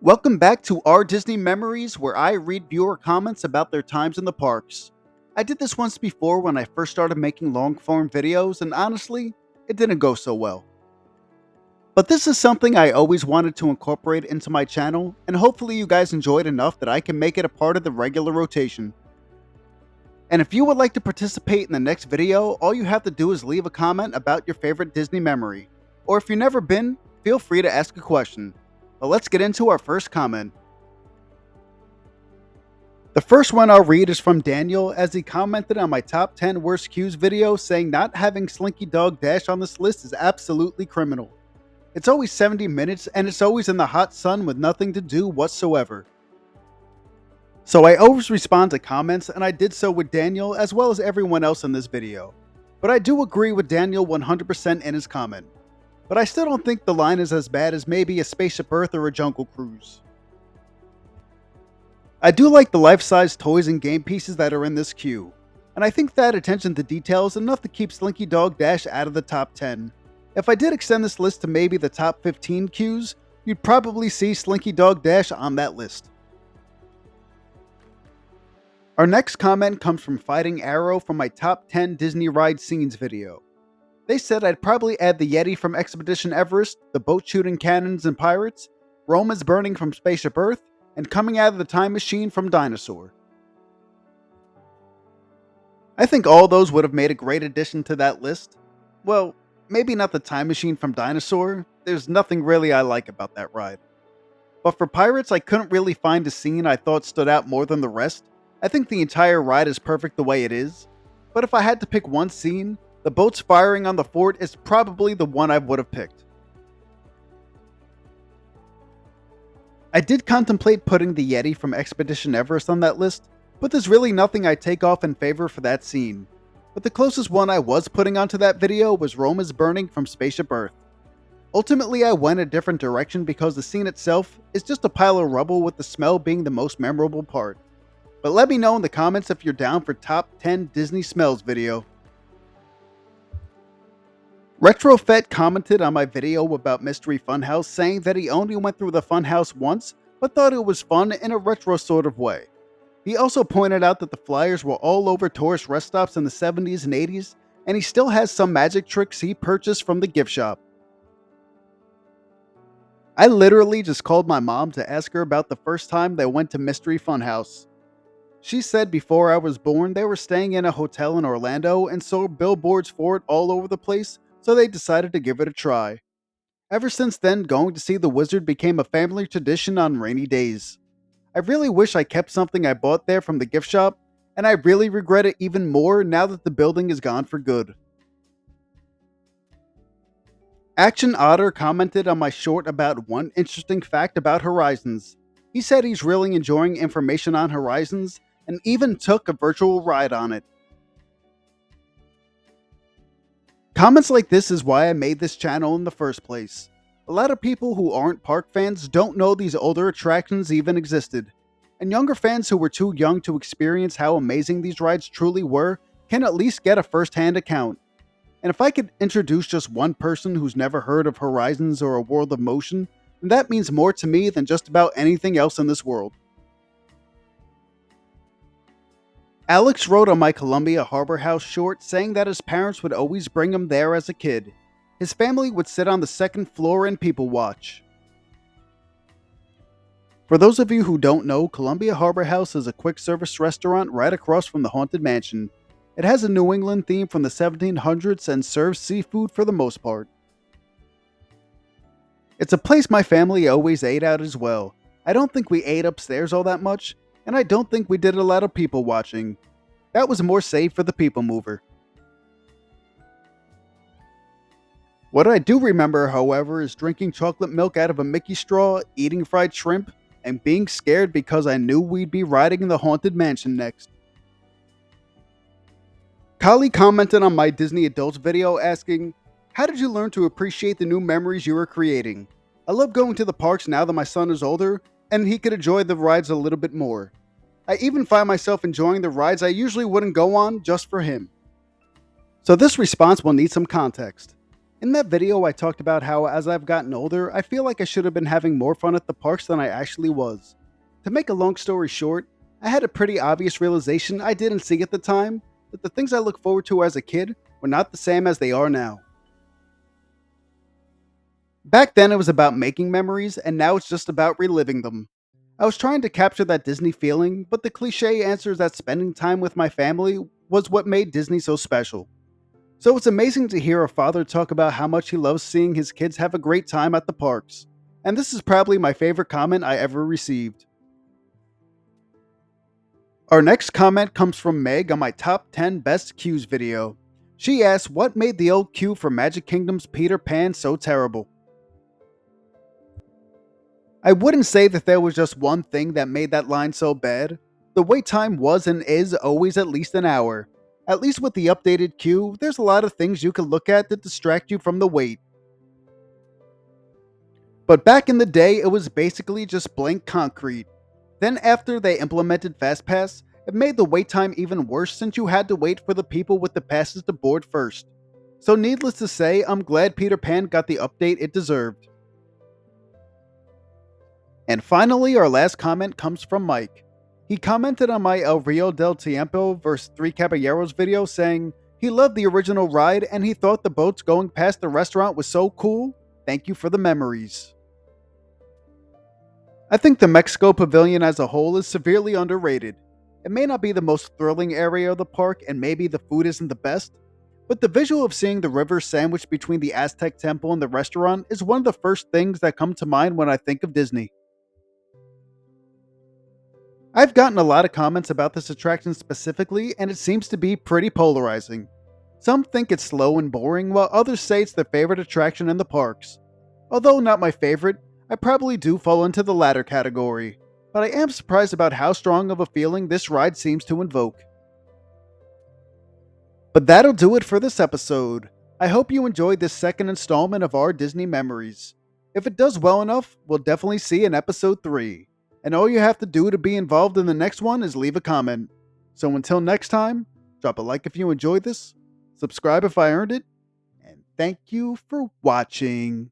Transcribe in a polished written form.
Welcome back to Our Disney Memories, where I read viewer comments about their times in the parks. I did this once before when I first started making long form videos, and honestly, it didn't go so well. But this is something I always wanted to incorporate into my channel, and hopefully you guys enjoyed enough that I can make it a part of the regular rotation. And if you would like to participate in the next video, all you have to do is leave a comment about your favorite Disney memory. Or if you've never been, feel free to ask a question. But let's get into our first comment. The first one I'll read is from Daniel, as he commented on my top 10 worst queues video, saying not having Slinky Dog Dash on this list is absolutely criminal. It's always 70 minutes and it's always in the hot sun with nothing to do whatsoever. So I always respond to comments, and I did so with Daniel as well as everyone else in this video. But I do agree with Daniel 100% in his comment. But I still don't think the line is as bad as maybe a Spaceship Earth or a Jungle Cruise. I do like the life-size toys and game pieces that are in this queue, and I think that attention to detail is enough to keep Slinky Dog Dash out of the top 10. If I did extend this list to maybe the top 15 queues, you'd probably see Slinky Dog Dash on that list. Our next comment comes from Fighting Arrow from my top 10 Disney ride scenes video. They said I'd probably add the Yeti from Expedition Everest, the boat shooting cannons and pirates, Roma's burning from Spaceship Earth, and coming out of the time machine from Dinosaur. I think all those would have made a great addition to that list. Well, maybe not the time machine from Dinosaur, there's nothing really I like about that ride. But for pirates, I couldn't really find a scene I thought stood out more than the rest. I think the entire ride is perfect the way it is, but if I had to pick one scene, the boats firing on the fort is probably the one I would have picked. I did contemplate putting the Yeti from Expedition Everest on that list, but there's really nothing I take off in favor for that scene. But the closest one I was putting onto that video was Roma's burning from Spaceship Earth. Ultimately, I went a different direction because the scene itself is just a pile of rubble, with the smell being the most memorable part. But let me know in the comments if you're down for top 10 Disney smells video. Retrofet commented on my video about Mystery Funhouse, saying that he only went through the Funhouse once, but thought it was fun in a retro sort of way. He also pointed out that the flyers were all over tourist rest stops in the 70s and 80s, and he still has some magic tricks he purchased from the gift shop. I literally just called my mom to ask her about the first time they went to Mystery Funhouse. She said before I was born they were staying in a hotel in Orlando and saw billboards for it all over the place, so they decided to give it a try. Ever since then, going to see the wizard became a family tradition on rainy days. I really wish I kept something I bought there from the gift shop, and I really regret it even more now that the building is gone for good. Action Otter commented on my short about one interesting fact about Horizons. He said he's really enjoying information on Horizons, and even took a virtual ride on it. Comments like this is why I made this channel in the first place. A lot of people who aren't park fans don't know these older attractions even existed, and younger fans who were too young to experience how amazing these rides truly were can at least get a first-hand account. And if I could introduce just one person who's never heard of Horizons or a World of Motion, then that means more to me than just about anything else in this world. Alex wrote on my Columbia Harbor House short, saying that his parents would always bring him there as a kid. His family would sit on the second floor and people watch. For those of you who don't know, Columbia Harbor House is a quick service restaurant right across from the Haunted Mansion. It has a New England theme from the 1700s and serves seafood for the most part. It's a place my family always ate at as well. I don't think we ate upstairs all that much, and I don't think we did a lot of people watching. That was more safe for the people mover. What I do remember, however, is drinking chocolate milk out of a Mickey straw, eating fried shrimp, and being scared because I knew we'd be riding the Haunted Mansion next. Kali commented on my Disney Adults video asking, "How did you learn to appreciate the new memories you are creating? I love going to the parks now that my son is older, and he could enjoy the rides a little bit more. I even find myself enjoying the rides I usually wouldn't go on just for him." So this response will need some context. In that video, I talked about how as I've gotten older, I feel like I should have been having more fun at the parks than I actually was. To make a long story short, I had a pretty obvious realization I didn't see at the time that the things I look forward to as a kid were not the same as they are now. Back then, it was about making memories, and now it's just about reliving them. I was trying to capture that Disney feeling, but the cliche answer is that spending time with my family was what made Disney so special. So it's amazing to hear a father talk about how much he loves seeing his kids have a great time at the parks. And this is probably my favorite comment I ever received. Our next comment comes from Meg on my top 10 best queues video. She asks, what made the old queue for Magic Kingdom's Peter Pan so terrible? I wouldn't say that there was just one thing that made that line so bad. The wait time was and is always at least an hour. At least with the updated queue, there's a lot of things you can look at that distract you from the wait. But back in the day, it was basically just blank concrete. Then after they implemented FastPass, it made the wait time even worse since you had to wait for the people with the passes to board first. So needless to say, I'm glad Peter Pan got the update it deserved. And finally, our last comment comes from Mike. He commented on my El Rio del Tiempo vs. Three Caballeros video saying he loved the original ride and he thought the boats going past the restaurant was so cool. Thank you for the memories. I think the Mexico Pavilion as a whole is severely underrated. It may not be the most thrilling area of the park and maybe the food isn't the best, but the visual of seeing the river sandwiched between the Aztec temple and the restaurant is one of the first things that come to mind when I think of Disney. I've gotten a lot of comments about this attraction specifically, and it seems to be pretty polarizing. Some think it's slow and boring, while others say it's their favorite attraction in the parks. Although not my favorite, I probably do fall into the latter category, but I am surprised about how strong of a feeling this ride seems to invoke. But that'll do it for this episode. I hope you enjoyed this second installment of our Disney memories. If it does well enough, we'll definitely see an episode 3. And all you have to do to be involved in the next one is leave a comment. So until next time, drop a like if you enjoyed this, subscribe if I earned it, and thank you for watching.